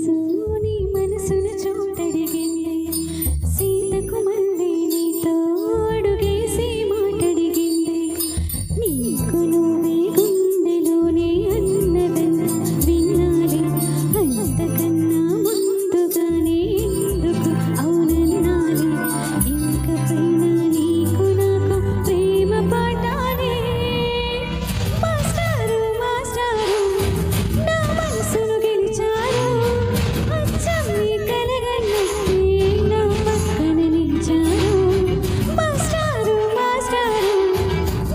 మనసు నీ మనసును చోటడిగింది సీతకు మళ్ళీ నీతో అడుగేసి మాటడిగింది నీకు నువ్వే గుండెలోనే అన్నదని వినాలి అంతకన్నా ముందుగానే ఎందుకు అవునన్నాలి ఇంకపైన నీకు నాకు ప్రేమ పాఠాలే మాస్టారు మాస్టారు నా మనసును గెలిచారు అచ్చం నీ కలగన్నట్టే నా పక్కన నిలిచారు మాస్టారు మాస్టారు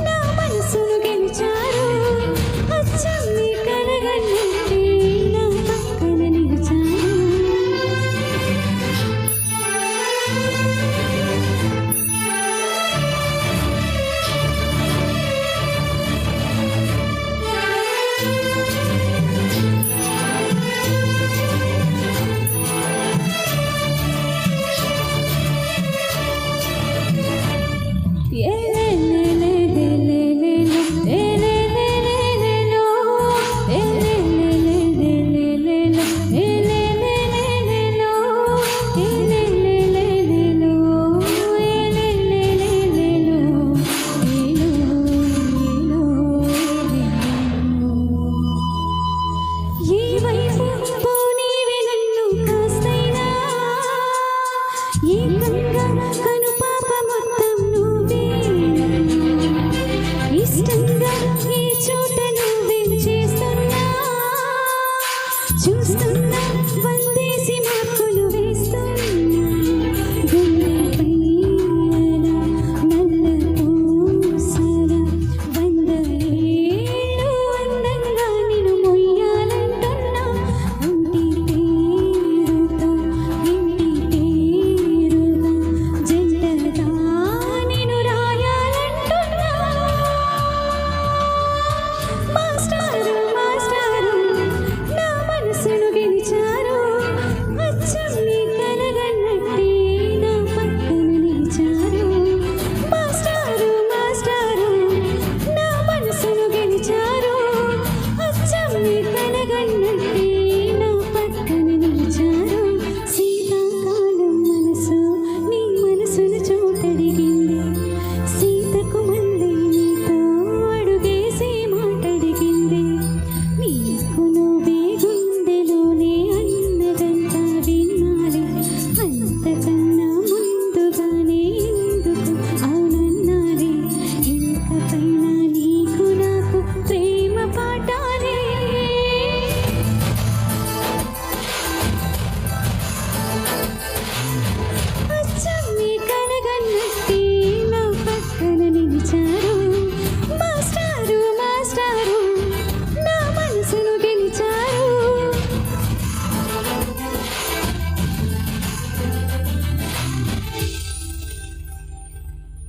నా మనసును గెలిచారు అచ్చం నీ కలగన్నట్టే నా పక్కన నిలిచారు ఏ వైపు పోనీవే నన్ను కాస్తైనా ఏకంగా కనుపాప మొత్తం నువ్వే ఇష్టంగా ఏ చోట నువ్వేం చేస్తున్నా చూస్తున్నా